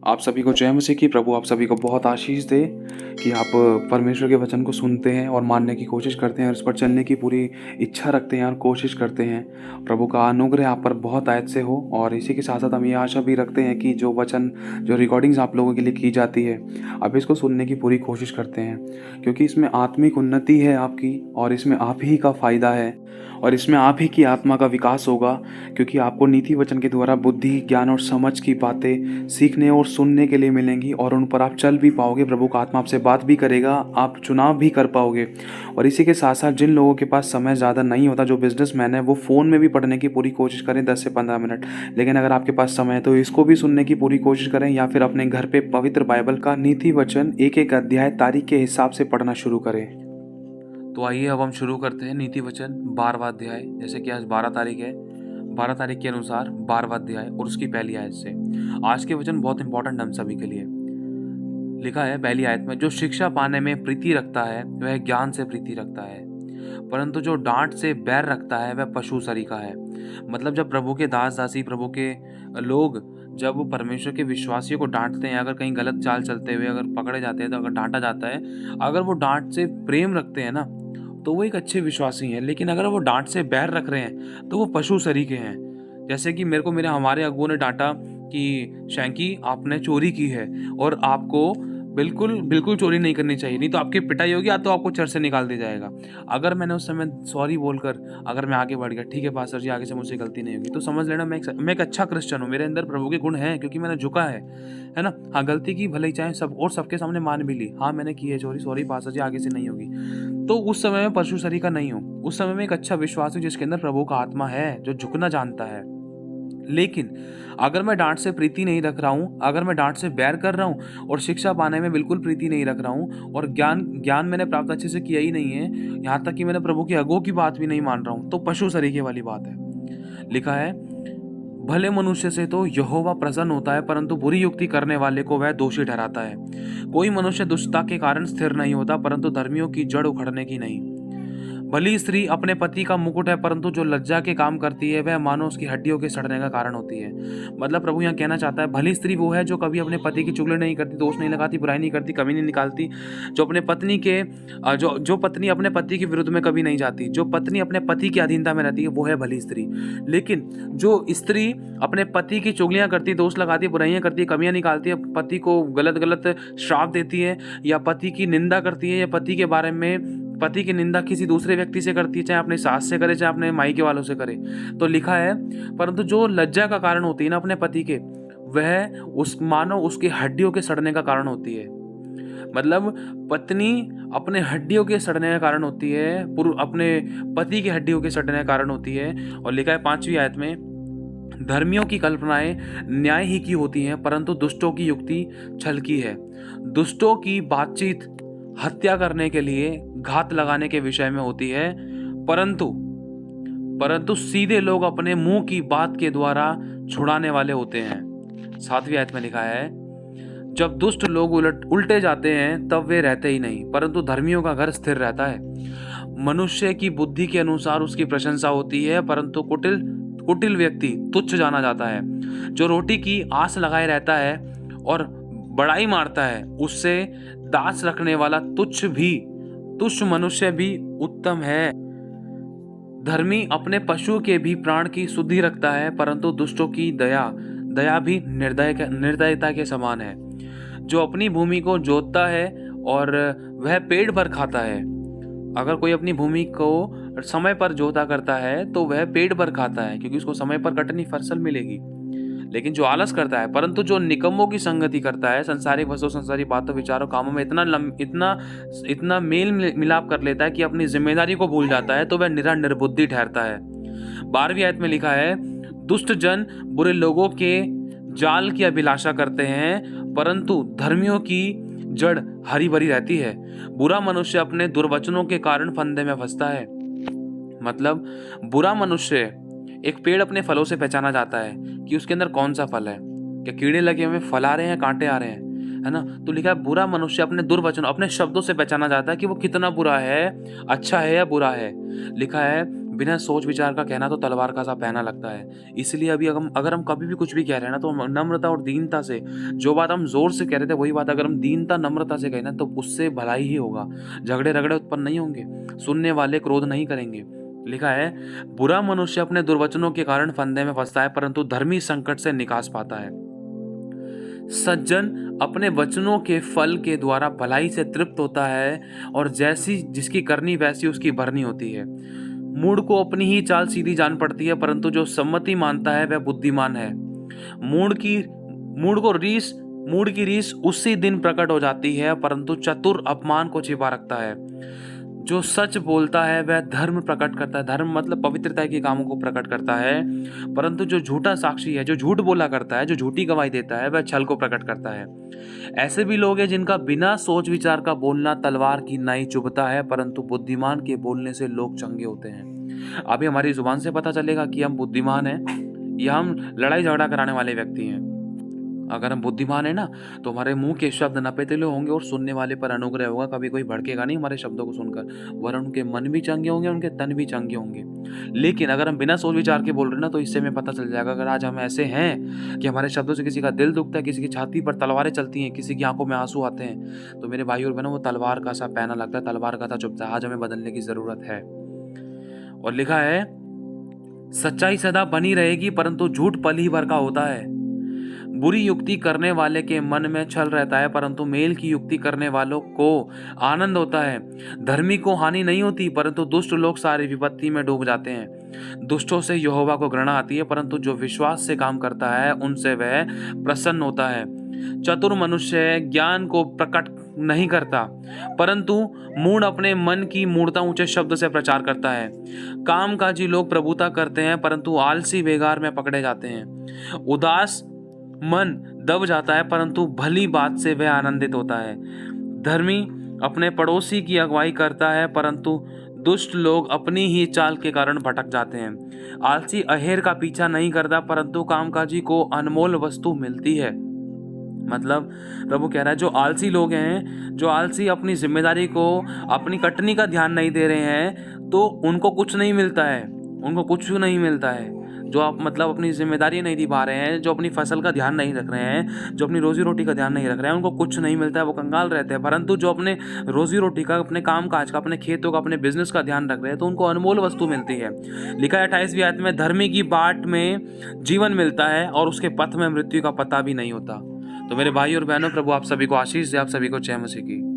आप सभी को जय मसीह की। प्रभु आप सभी को बहुत आशीष दे कि आप परमेश्वर के वचन को सुनते हैं और मानने की कोशिश करते हैं और उस पर चलने की पूरी इच्छा रखते हैं और कोशिश करते हैं। प्रभु का अनुग्रह आप पर बहुत आयत से हो। और इसी के साथ साथ हम ये आशा भी रखते हैं कि जो वचन जो रिकॉर्डिंग्स आप लोगों के लिए की जाती है, आप इसको सुनने की पूरी कोशिश करते हैं, क्योंकि इसमें आत्मिक उन्नति है आपकी, और इसमें आप ही का फ़ायदा है, और इसमें आप ही की आत्मा का विकास होगा। क्योंकि आपको नीति वचन के द्वारा बुद्धि, ज्ञान और समझ की बातें सीखने और सुनने के लिए मिलेंगी, और उन पर आप चल भी पाओगे। प्रभु का आत्मा आपसे बात भी करेगा, आप चुनाव भी कर पाओगे। और इसी के साथ साथ जिन लोगों के पास समय ज़्यादा नहीं होता, जो बिजनेसमैन है, वो फ़ोन में भी पढ़ने की पूरी कोशिश करें 10 से 15 मिनट। लेकिन अगर आपके पास समय है तो इसको भी सुनने की पूरी कोशिश करें, या फिर अपने घर पे पवित्र बाइबल का नीति वचन एक एक अध्याय तारीख के हिसाब से पढ़ना शुरू करें। तो आइए अब हम शुरू करते हैं नीति वचन 12वां अध्याय। जैसे कि आज 12 तारीख है, 12 तारीख के अनुसार 12वां अध्याय और उसकी पहली आयत से आज के वचन बहुत इंपॉर्टेंट हम सभी के लिए। लिखा है पहली आयत में, जो शिक्षा पाने में प्रीति रखता है वह ज्ञान से प्रीति रखता है, परंतु जो डांट से बैर रखता है वह पशु सरीखा है। मतलब जब प्रभु के दास दासी, प्रभु के लोग जब वो परमेश्वर के विश्वासियों को डांटते हैं, अगर कहीं गलत चाल चलते हुए अगर पकड़े जाते हैं, तो अगर डांटा जाता है, अगर वो डांट से प्रेम रखते हैं ना, तो वो एक अच्छे विश्वासी हैं। लेकिन अगर वो डांट से बैर रख रहे हैं तो वो पशु सरीखे हैं। जैसे कि मेरे को मेरे हमारे अगुओं ने डांटा कि शैंकी आपने चोरी की है, और आपको बिल्कुल बिल्कुल चोरी नहीं करनी चाहिए, नहीं तो आपकी पिटाई होगी या तो आपको चर्च से निकाल दिया जाएगा। अगर मैंने उस समय सॉरी बोलकर अगर मैं आगे बढ़ गया, ठीक है पास्टर जी आगे से मुझसे गलती नहीं होगी, तो समझ लेना मैं एक अच्छा क्रिश्चियन हूँ, मेरे अंदर प्रभु के गुण हैं, क्योंकि मैंने झुका है ना। हाँ, गलती की भले ही चाहे सब और सबके सामने मान भी ली, हाँ मैंने की है चोरी, सॉरी पास्टर जी आगे से नहीं होगी। तो उस समय में पशु सरीखा नहीं हूँ, उस समय में एक अच्छा विश्वास हूँ जिसके अंदर प्रभु का आत्मा है, जो झुकना जानता है। लेकिन अगर मैं डांट से प्रीति नहीं रख रहा हूँ, अगर मैं डांट से बैर कर रहा हूँ और शिक्षा पाने में बिल्कुल प्रीति नहीं रख रहा हूँ, और ज्ञान मैंने प्राप्त अच्छे से किया ही नहीं है, यहाँ तक कि मैंने प्रभु के अगुओं की बात भी नहीं मान रहा हूँ, तो पशु सरीखे वाली बात है। लिखा है, भले मनुष्य से तो यहोवा प्रसन्न होता है, परंतु बुरी युक्ति करने वाले को वह दोषी ठहराता है। कोई मनुष्य दुष्टता के कारण स्थिर नहीं होता, परंतु धर्मियों की जड़ उखड़ने की नहीं। भली स्त्री अपने पति का मुकुट है, परंतु जो लज्जा के काम करती है वह मानो उसकी हड्डियों के सड़ने का कारण होती है। मतलब प्रभु यहाँ कहना चाहता है, भली स्त्री वो है जो कभी अपने पति की चुगली नहीं करती, दोष नहीं लगाती, बुराई नहीं करती, कमी नहीं निकालती, जो अपने पत्नी के जो पत्नी अपने पति के विरुद्ध में कभी नहीं जाती, जो पत्नी अपने पति की अधीनता में रहती है, वो है भली स्त्री। लेकिन जो स्त्री अपने पति की चुगलियां करती, दोष लगाती, बुराइयां करती, कमियां निकालती है, पति को गलत गलत श्राप देती है, या पति की निंदा करती है, या पति के बारे में पति की निंदा किसी दूसरे व्यक्ति से करती है, चाहे अपने सास से करे चाहे अपने मायके वालों से करे, तो लिखा है, परंतु जो लज्जा का कारण होती है ना अपने पति के, वह उस मानो उसकी हड्डियों के सड़ने का कारण होती है। मतलब पत्नी अपने हड्डियों के सड़ने का कारण होती है, अपने पति की हड्डियों के सड़ने का कारण होती है। और लिखा है 5वीं आयत में, धर्मियों की कल्पनाएं न्याय ही की होती हैं, परंतु दुष्टों की युक्ति छल की है। दुष्टों की बातचीत हत्या करने के लिए, घात लगाने के विषय में होती है, परंतु सीधे लोग अपने मुंह की बात के द्वारा छुड़ाने वाले होते हैं। 7वीं आयत में लिखा है, जब दुष्ट लोग उल्टे जाते हैं तब वे रहते ही नहीं, परंतु धर्मियों का घर स्थिर रहता है। मनुष्य की बुद्धि के अनुसार उसकी प्रशंसा होती है, परंतु कुटिल व्यक्ति तुच्छ जाना जाता है। जो रोटी की आस लगाए रहता है और बड़ाई मारता है, उससे दास रखने वाला तुच्छ मनुष्य भी उत्तम है। धर्मी अपने पशु के भी प्राण की शुद्धि रखता है, परंतु दुष्टों की दया भी निर्दयता के समान है। जो अपनी भूमि को जोतता है और वह पेट भर खाता है, अगर कोई अपनी भूमि को समय पर जोता करता है तो वह पेट भर खाता है, क्योंकि उसको समय पर कटनी फसल मिलेगी। लेकिन जो आलस करता है, परंतु जो निकम्मों की संगति करता है, संसारिक वस्तुओं, संसारी बातों, विचारों, कामों में इतना मेल मिलाप कर लेता है कि अपनी जिम्मेदारी को भूल जाता है, तो वह निर्बुद्धि ठहरता है। 12वीं आयत में लिखा है, दुष्ट जन बुरे लोगों के जाल की अभिलाषा करते हैं, परंतु धर्मियों की जड़ हरी भरी रहती है। बुरा मनुष्य अपने दुर्वचनों के कारण फंदे में फंसता है। मतलब बुरा मनुष्य, एक पेड़ अपने फलों से पहचाना जाता है कि उसके अंदर कौन सा फल है, क्या कीड़े लगे हुए, फल आ रहे हैं, कांटे आ रहे हैं, है ना। तो लिखा है, बुरा मनुष्य अपने दुर्वचन, अपने शब्दों से पहचाना जाता है कि वो कितना बुरा है, अच्छा है या बुरा है। लिखा है, बिना सोच विचार का कहना तो तलवार का सा पहना लगता है। इसलिए अभी अगर हम कभी भी कुछ भी कह रहे हैं ना, तो हम नम्रता और दीनता से, जो बात हम ज़ोर से कह रहे थे वही बात अगर हम दीनता नम्रता से कहें ना, तो उससे भलाई ही होगा। झगड़े-रगड़े उत्पन्न नहीं होंगे, सुनने वाले क्रोध नहीं करेंगे। लिखा है, बुरा मनुष्य अपने दुर्वचनों के कारण फंदे में फँसता है, परंतु धर्मी संकट से निकास पाता है। सज्जन अपने वचनों के फल के द्वारा भलाई से तृप्त होता है, और जैसी जिसकी करनी वैसी उसकी भरनी होती है। मूढ़ को अपनी ही चाल सीधी जान पड़ती है, परंतु जो सम्मति मानता है वह बुद्धिमान है। मूढ़ की रीस उसी दिन प्रकट हो जाती है, परंतु चतुर अपमान को छिपा रखता है। जो सच बोलता है वह धर्म प्रकट करता है। धर्म मतलब पवित्रता के कामों को प्रकट करता है, परंतु जो झूठा साक्षी है, जो झूठ बोला करता है, जो झूठी गवाही देता है, वह छल को प्रकट करता है। ऐसे भी लोग हैं जिनका बिना सोच विचार का बोलना तलवार की नाई चुभता है, परंतु बुद्धिमान के बोलने से लोग चंगे होते हैं। अभी हमारी जुबान से पता चलेगा कि हम बुद्धिमान हैं या हम लड़ाई झगड़ा कराने वाले व्यक्ति हैं। अगर हम बुद्धिमान है ना, तो हमारे मुंह के शब्द नपेतले होंगे और सुनने वाले पर अनुग्रह होगा। कभी कोई भड़केगा नहीं हमारे शब्दों को सुनकर, वरन उनके मन भी चंगे होंगे, उनके तन भी चंगे होंगे। लेकिन अगर हम बिना सोच विचार के बोल रहे हैं ना, तो इससे हमें पता चल जाएगा। अगर आज हम ऐसे हैं कि हमारे शब्दों से किसी का दिल दुखता है, किसी की छाती पर तलवारें चलती हैं, किसी की आंखों में आंसू आते हैं, तो मेरे भाई और बहनों, वो तलवार का सा पैना लगता है, तलवार का सा चुभता है। आज हमें बदलने की जरूरत है। और लिखा है, सच्चाई सदा बनी रहेगी, परंतु झूठ पल ही भर का होता है। बुरी युक्ति करने वाले के मन में छल रहता है, परंतु मेल की युक्ति करने वालों को आनंद होता है। धर्मी को हानि नहीं होती, परंतु दुष्ट लोग सारी विपत्ति में डूब जाते हैं। दुष्टों से यहोवा को घृणा आती है, परंतु जो विश्वास से काम करता है उनसे वह प्रसन्न होता है। चतुर मनुष्य ज्ञान को प्रकट नहीं करता, परंतु मूढ़ अपने मन की मूढ़ता ऊंचे शब्द से प्रचार करता है। कामकाजी लोग प्रभुता करते हैं, परंतु आलसी बेगार में पकड़े जाते हैं। उदास मन दब जाता है, परंतु भली बात से वह आनंदित होता है। धर्मी अपने पड़ोसी की अगुवाई करता है, परंतु दुष्ट लोग अपनी ही चाल के कारण भटक जाते हैं। आलसी अहेर का पीछा नहीं करता, परंतु कामकाजी को अनमोल वस्तु मिलती है। मतलब प्रभु कह रहा है, जो आलसी लोग हैं, जो आलसी अपनी जिम्मेदारी को, अपनी कटनी का ध्यान नहीं दे रहे हैं, तो उनको कुछ नहीं मिलता है। उनको कुछ नहीं मिलता है। जो आप मतलब अपनी जिम्मेदारी नहीं निभा रहे हैं, जो अपनी फसल का ध्यान नहीं रख रहे हैं, जो अपनी रोजी रोटी का ध्यान नहीं रख रहे हैं, उनको कुछ नहीं मिलता है, वो कंगाल रहते हैं। परंतु जो अपने रोजी रोटी का, अपने काम काज का, अपने खेतों का, अपने बिजनेस का ध्यान रख रहे हैं, तो उनको अनमोल वस्तु मिलती है। लिखा है 28वीं आयत में, धर्मी की बाट में जीवन मिलता है और उसके पथ में मृत्यु का पता भी नहीं होता। तो मेरे भाई और बहनों, प्रभु आप सभी को आशीष दे, आप सभी को जय मसीह की।